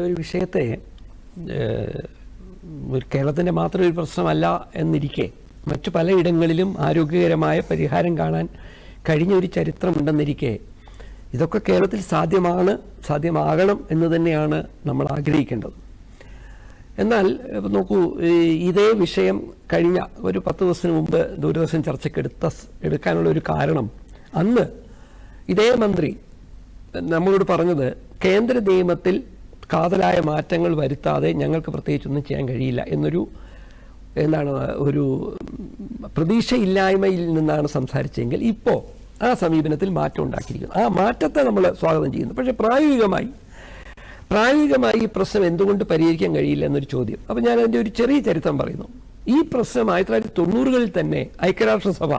ഒരു വിഷയത്തെ കേരളത്തിൻ്റെ മാത്രം ഒരു പ്രശ്നമല്ല എന്നിരിക്കെ മറ്റു പലയിടങ്ങളിലും ആരോഗ്യകരമായ പരിഹാരം കാണാൻ കഴിഞ്ഞ ഒരു ചരിത്രമുണ്ടെന്നിരിക്കെ ഇതൊക്കെ കേരളത്തിൽ സാധ്യമാകണം എന്ന് തന്നെയാണ് നമ്മൾ ആഗ്രഹിക്കേണ്ടത്. എന്നാൽ നോക്കൂ, ഇതേ വിഷയം കഴിഞ്ഞ ഒരു 10 ദിവസത്തിന് മുമ്പ് ദൂരദർശൻ ചർച്ചയ്ക്ക് എടുക്കാനുള്ള ഒരു കാരണം, അന്ന് ഇതേ മന്ത്രി നമ്മളോട് പറഞ്ഞത് കേന്ദ്ര നിയമത്തിൽ കാതലായ മാറ്റങ്ങൾ വരുത്താതെ ഞങ്ങൾക്ക് പ്രത്യേകിച്ചൊന്നും ചെയ്യാൻ കഴിയില്ല എന്നൊരു ഒരു പ്രതീക്ഷയില്ലായ്മയിൽ നിന്നാണ് സംസാരിച്ചെങ്കിൽ ഇപ്പോൾ ആ സമീപനത്തിൽ മാറ്റം ഉണ്ടാക്കിയിരിക്കുന്നു. ആ മാറ്റത്തെ നമ്മൾ സ്വാഗതം ചെയ്യുന്നു. പക്ഷേ പ്രായോഗികമായി ഈ പ്രശ്നം എന്തുകൊണ്ട് പരിഹരിക്കാൻ കഴിയില്ല എന്നൊരു ചോദ്യം. അപ്പോൾ ഞാൻ അതിൻ്റെ ഒരു ചെറിയ ചരിത്രം പറയുന്നു. ഈ പ്രശ്നം 1990-കളിൽ തന്നെ ഐക്യരാഷ്ട്രസഭ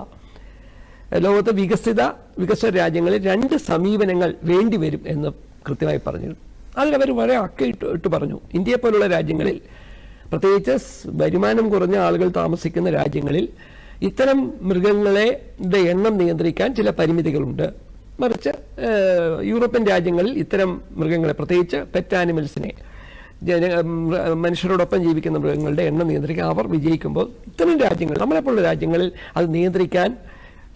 ലോകത്തെ വികസിത രാജ്യങ്ങളിൽ 2 സമീപനങ്ങൾ വേണ്ടിവരും എന്ന് കൃത്യമായി പറഞ്ഞിരുന്നു. അതിലവർ വളരെ ഇട്ട് പറഞ്ഞു. ഇന്ത്യയെ പോലുള്ള രാജ്യങ്ങളിൽ, പ്രത്യേകിച്ച് വരുമാനം കുറഞ്ഞ ആളുകൾ താമസിക്കുന്ന രാജ്യങ്ങളിൽ ഇത്തരം മൃഗങ്ങളുടെ എണ്ണം നിയന്ത്രിക്കാൻ ചില പരിമിതികളുണ്ട്. മറിച്ച് യൂറോപ്യൻ രാജ്യങ്ങളിൽ ഇത്തരം മൃഗങ്ങളെ, പ്രത്യേകിച്ച് പെറ്റ് ആനിമൽസിനെ, മനുഷ്യരോടൊപ്പം ജീവിക്കുന്ന മൃഗങ്ങളുടെ എണ്ണം നിയന്ത്രിക്കാൻ അവർ വിജയിക്കുമ്പോൾ, ഇത്തരം രാജ്യങ്ങൾ, നമ്മളെപ്പോലുള്ള രാജ്യങ്ങളിൽ അത് നിയന്ത്രിക്കാൻ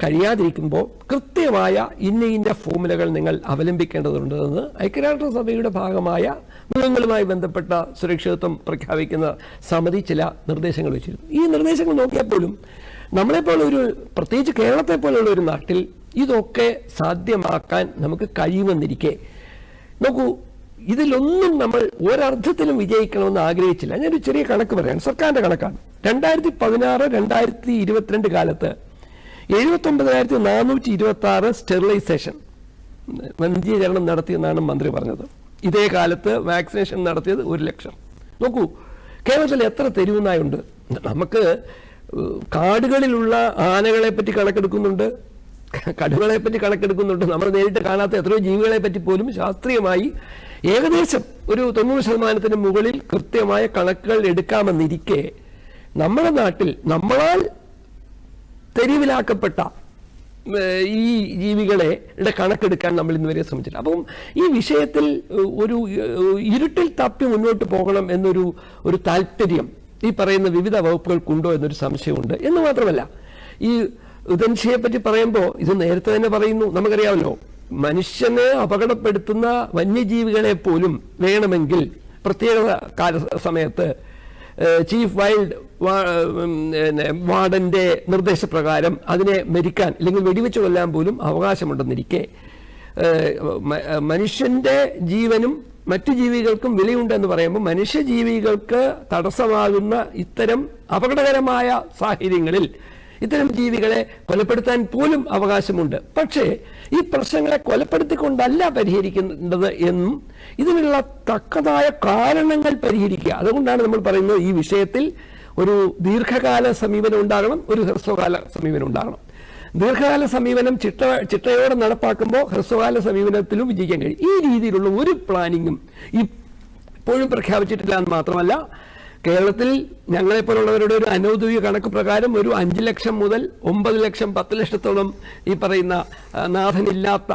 കഴിയാതിരിക്കുമ്പോൾ കൃത്യമായ ഇന്ന ഫോമുലകൾ നിങ്ങൾ അവലംബിക്കേണ്ടതുണ്ടെന്ന് ഐക്യരാഷ്ട്രസഭയുടെ ഭാഗമായ മൃഗങ്ങളുമായി ബന്ധപ്പെട്ട സുരക്ഷിതത്വം പ്രഖ്യാപിക്കുന്ന സമിതി ചില നിർദ്ദേശങ്ങൾ വെച്ചിരുന്നു. ഈ നിർദ്ദേശങ്ങൾ നോക്കിയപ്പോഴും നമ്മളെപ്പോലെ പ്രത്യേകിച്ച് കേരളത്തെ പോലെയുള്ള ഒരു നാട്ടിൽ ഇതൊക്കെ സാധ്യമാക്കാൻ നമുക്ക് കഴിയുമെന്നിരിക്കെ, നോക്കൂ, ഇതിലൊന്നും നമ്മൾ ഒരർത്ഥത്തിലും വിജയിക്കണമെന്ന് ആഗ്രഹിച്ചില്ല. ഞാനൊരു ചെറിയ കണക്ക് പറയാം, സർക്കാരിന്റെ കണക്കാണ്. 2016-2022 കാലത്ത് 79,426 സ്റ്റെറിലൈസേഷൻ, വന്ധ്യീകരണം നടത്തിയെന്നാണ് മന്ത്രി പറഞ്ഞത്. ഇതേ കാലത്ത് വാക്സിനേഷൻ നടത്തിയത് 1,00,000. നോക്കൂ, കേരളത്തിൽ എത്ര തെരുവുനായുണ്ട്. നമുക്ക് കാടുകളിലുള്ള ആനകളെ പറ്റി കണക്കെടുക്കുന്നുണ്ട്, കടുവകളെ പറ്റി കണക്കെടുക്കുന്നുണ്ട്. നമ്മൾ നേരിട്ട് കാണാത്ത എത്രയോ ജീവികളെ പറ്റി പോലും ശാസ്ത്രീയമായി ഏകദേശം ഒരു 90% മുകളിൽ കൃത്യമായ കണക്കുകൾ എടുക്കാമെന്നിരിക്കെ, നമ്മുടെ നാട്ടിൽ നമ്മളാൽ തെരുവിലാക്കപ്പെട്ട ഈ ജീവികളെ കണക്കെടുക്കാൻ നമ്മൾ ഇന്നുവരെ ശ്രമിച്ചില്ല. അപ്പം ഈ വിഷയത്തിൽ ഒരു ഇരുട്ടിൽ തപ്പി മുന്നോട്ട് പോകണം എന്നൊരു താല്പര്യം ഈ പറയുന്ന വിവിധ വകുപ്പുകൾക്കുണ്ടോ എന്നൊരു സംശയമുണ്ട്. എന്ന് മാത്രമല്ല, ഈ ഉദൻഷിയെ പറ്റി പറയുമ്പോൾ ഇത് നേരത്തെ തന്നെ പറയുന്നു. നമുക്കറിയാമല്ലോ, മനുഷ്യനെ അപകടപ്പെടുത്തുന്ന വന്യജീവികളെ പോലും വേണമെങ്കിൽ പ്രത്യേക സമയത്ത് ചീഫ് വൈൽഡ് വാർഡന്റെ നിർദ്ദേശപ്രകാരം അതിനെ മരിക്കാൻ അല്ലെങ്കിൽ വെടിവെച്ച് കൊല്ലാൻ പോലും അവകാശമുണ്ടെന്നിരിക്കെ, മനുഷ്യന്റെ ജീവനും മറ്റു ജീവികൾക്കും വിലയുണ്ടെന്ന് പറയുമ്പോൾ മനുഷ്യജീവികൾക്ക് തടസ്സമാകുന്ന ഇത്തരം അപകടകരമായ സാഹചര്യങ്ങളിൽ ഇത്തരം ജീവികളെ കൊലപ്പെടുത്താൻ പോലും അവകാശമുണ്ട്. പക്ഷേ ഈ പ്രശ്നങ്ങളെ കൊലപ്പെടുത്തിക്കൊണ്ടല്ല പരിഹരിക്കേണ്ടത് എന്നും ഇതിനുള്ള തക്കതായ കാരണങ്ങൾ പരിഹരിക്കുക. അതുകൊണ്ടാണ് നമ്മൾ പറയുന്നത് ഈ വിഷയത്തിൽ ഒരു ദീർഘകാല സമീപനം ഉണ്ടാകണം, ഒരു ഹ്രസ്വകാല സമീപനം ഉണ്ടാകണം. ദീർഘകാല സമീപനം ചിട്ടയോടെ നടപ്പാക്കുമ്പോൾ ഹ്രസ്വകാല സമീപനത്തിലും വിജയിക്കാൻ കഴിയും. ഈ രീതിയിലുള്ള ഒരു പ്ലാനിങ്ങും ഇപ്പോഴും പ്രഖ്യാപിച്ചിട്ടില്ല എന്ന് മാത്രമല്ല, കേരളത്തിൽ ഞങ്ങളെപ്പോലുള്ളവരുടെ ഒരു അനൗദ്യോഗിക കണക്ക് പ്രകാരം ഒരു 5 ലക്ഷം മുതൽ 9 ലക്ഷം 10 ലക്ഷത്തോളം ഈ പറയുന്ന നാഥനില്ലാത്ത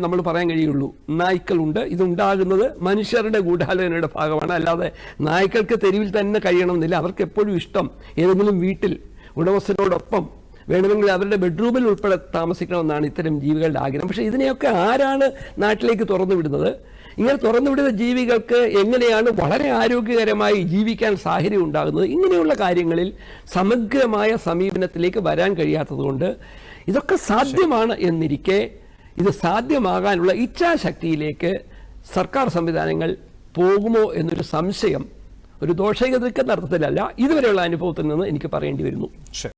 നമ്മൾ പറയാൻ കഴിയുള്ളൂ നായ്ക്കളുണ്ട്. ഇതുണ്ടാകുന്നത് മനുഷ്യരുടെ ഗൂഢാലോചനയുടെ ഭാഗമാണ്. അല്ലാതെ നായ്ക്കൾക്ക് തെരുവിൽ തന്നെ കഴിയണമെന്നില്ല. അവർക്ക് എപ്പോഴും ഇഷ്ടം ഏതെങ്കിലും വീട്ടിൽ ഉടമസ്ഥനോടൊപ്പം, വേണമെങ്കിൽ അവരുടെ ബെഡ്റൂമിൽ ഉൾപ്പെടെ താമസിക്കണമെന്നാണ് ഇത്തരം ജീവികളുടെ ആഗ്രഹം. പക്ഷേ ഇതിനെയൊക്കെ ആരാണ് നാട്ടിലേക്ക് തുറന്നു വിടുന്നത്? ഇങ്ങനെ തുറന്നുവിടുന്ന ജീവികൾക്ക് എങ്ങനെയാണ് വളരെ ആരോഗ്യകരമായി ജീവിക്കാൻ സാഹചര്യം ഉണ്ടാകുന്നത്? ഇങ്ങനെയുള്ള കാര്യങ്ങളിൽ സമഗ്രമായ സമീപനത്തിലേക്ക് വരാൻ കഴിയാത്തതുകൊണ്ട് ഇതൊക്കെ സാധ്യമാണ് എന്നിരിക്കെ, ഇത് സാധ്യമാകാനുള്ള ഇച്ഛാശക്തിയിലേക്ക് സർക്കാർ സംവിധാനങ്ങൾ പോകുമോ എന്നൊരു സംശയം, ഒരു ദോഷകതയ്ക്ക് അർത്ഥത്തിലല്ല, ഇതുവരെയുള്ള അനുഭവത്തിൽ നിന്ന് എനിക്ക് പറയേണ്ടി വരുന്നു.